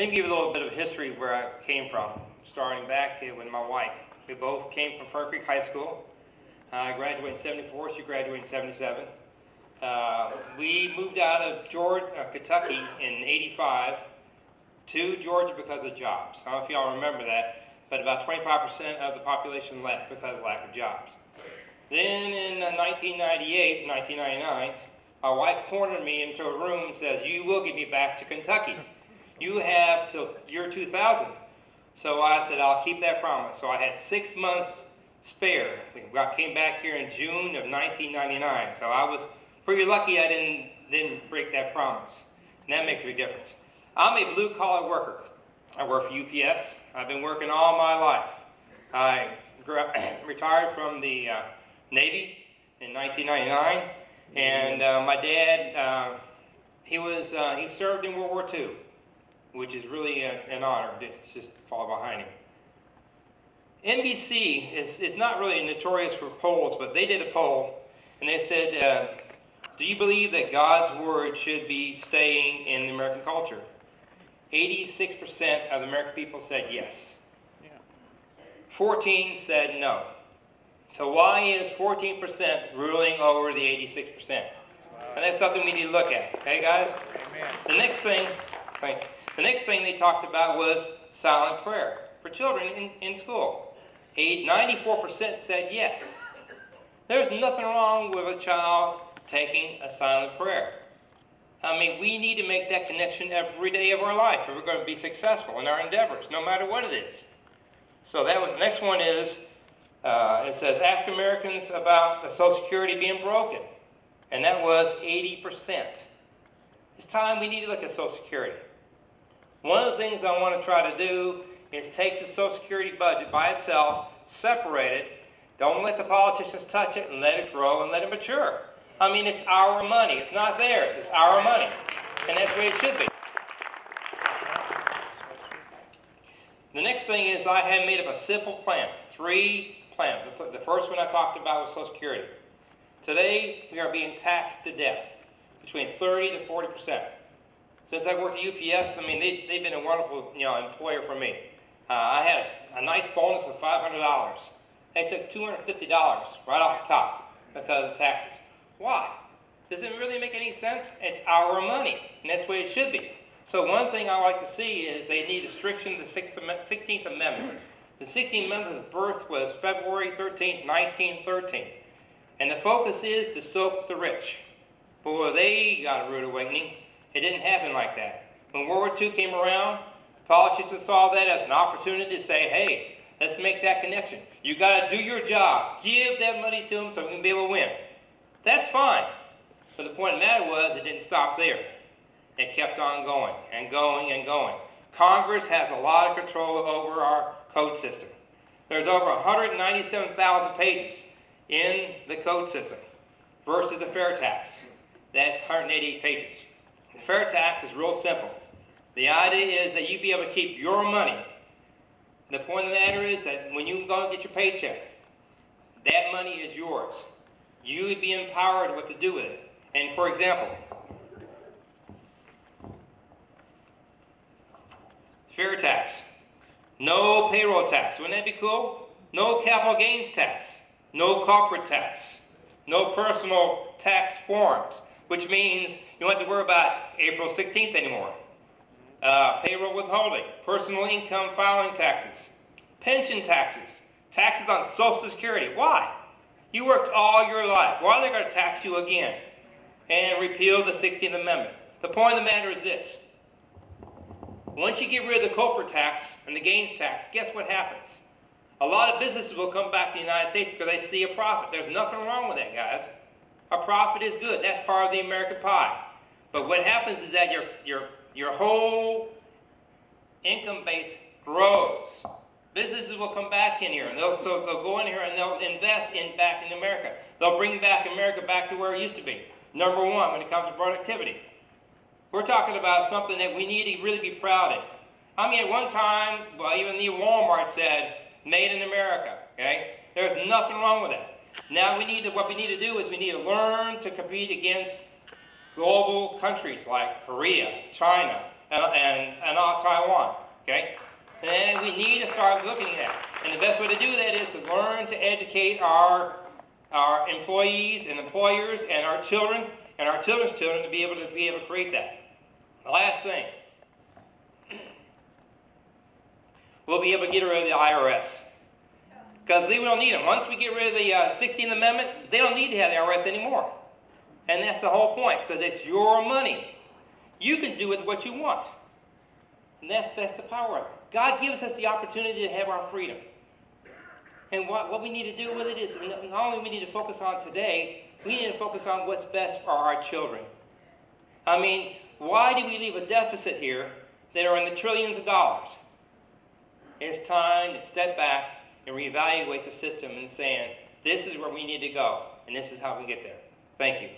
Let me give you a little bit of history where I came from, starting back with my wife. We both came from Fir Creek High School. I graduated in 74, she graduated in 77. We moved out of Kentucky in 85 to Georgia because of jobs. I don't know if y'all remember that, but about 25% of the population left because of lack of jobs. Then in 1998, 1999, my wife cornered me into a room and says, "You will get me back to Kentucky. You have till year 2000. So I said, "I'll keep that promise." So I had 6 months spare. I came back here in June of 1999. So I was pretty lucky I didn't break that promise. And that makes a big difference. I'm a blue-collar worker. I work for UPS. I've been working all my life. I retired from the Navy in 1999. And my dad, he served in World War II. Which is really an honor to just follow behind him. NBC is not really notorious for polls, but they did a poll, and they said, do you believe that God's Word should be staying in the American culture? 86% of the American people said yes. 14 said no. So why is 14% ruling over the 86%? And that's something we need to look at. Okay, guys? Amen. The next thing they talked about was silent prayer for children in school. 94% said yes. There's nothing wrong with a child taking a silent prayer. I mean, we need to make that connection every day of our life if we're going to be successful in our endeavors, no matter what it is. So that was the next one is, it says, ask Americans about the Social Security being broken. And that was 80%. It's time we need to look at Social Security. One of the things I want to try to do is take the Social Security budget by itself, separate it, don't let the politicians touch it, and let it grow and let it mature. I mean, it's our money. It's not theirs. It's our money. And that's the way it should be. The next thing is I had made up a simple plan, 3 plans. The first one I talked about was Social Security. Today, we are being taxed to death, between 30 to 40%. Since I worked at UPS, I mean, they've been a wonderful employer for me. I had a nice bonus of $500. They took $250 right off the top because of taxes. Why? Does it really make any sense? It's our money, and that's the way it should be. So one thing I like to see is they need a restriction to the 16th Amendment. The 16th Amendment of birth was February 13, 1913. And the focus is to soak the rich. Boy, they got a rude awakening. It didn't happen like that. When World War II came around, politicians saw that as an opportunity to say, hey, let's make that connection. You got to do your job. Give that money to them so we can be able to win. That's fine. But the point of the matter was it didn't stop there. It kept on going and going and going. Congress has a lot of control over our code system. There's over 197,000 pages in the code system versus the fair tax. That's 188 pages. The fair tax is real simple. The idea is that you be able to keep your money. The point of the matter is that when you go and get your paycheck, that money is yours. You would be empowered what to do with it. And for example, fair tax. No payroll tax. Wouldn't that be cool? No capital gains tax. No corporate tax. No personal tax forms. Which means you don't have to worry about April 16th anymore. Payroll withholding, personal income filing taxes, pension taxes, taxes on Social Security. Why? You worked all your life. Why are they going to tax you again? And repeal the 16th Amendment. The point of the matter is this. Once you get rid of the corporate tax and the gains tax, guess what happens? A lot of businesses will come back to the United States because they see a profit. There's nothing wrong with that, guys. A profit is good. That's part of the American pie. But what happens is that your whole income base grows. Businesses will come back in here, and they'll go in here and they'll invest back in America. They'll bring back America back to where it used to be. Number one, when it comes to productivity. We're talking about something that we need to really be proud of. I mean, at one time, well, even the Walmart said, "Made in America." Okay, there's nothing wrong with that. Now what we need to do is we need to learn to compete against global countries like Korea, China, and Taiwan. Okay? And we need to start looking at that. And the best way to do that is to learn to educate our employees and employers and our children and our children's children to be able to create that. The last thing, we'll be able to get rid of the IRS. Because we don't need them. Once we get rid of the 16th Amendment, they don't need to have the IRS anymore. And that's the whole point, because it's your money. You can do with what you want. And that's the power of it. God gives us the opportunity to have our freedom. And what we need to do with it is, not only we need to focus on today, we need to focus on what's best for our children. I mean, why do we leave a deficit here that are in the trillions of dollars? It's time to step back and reevaluate the system and saying, this is where we need to go, and this is how we get there. Thank you.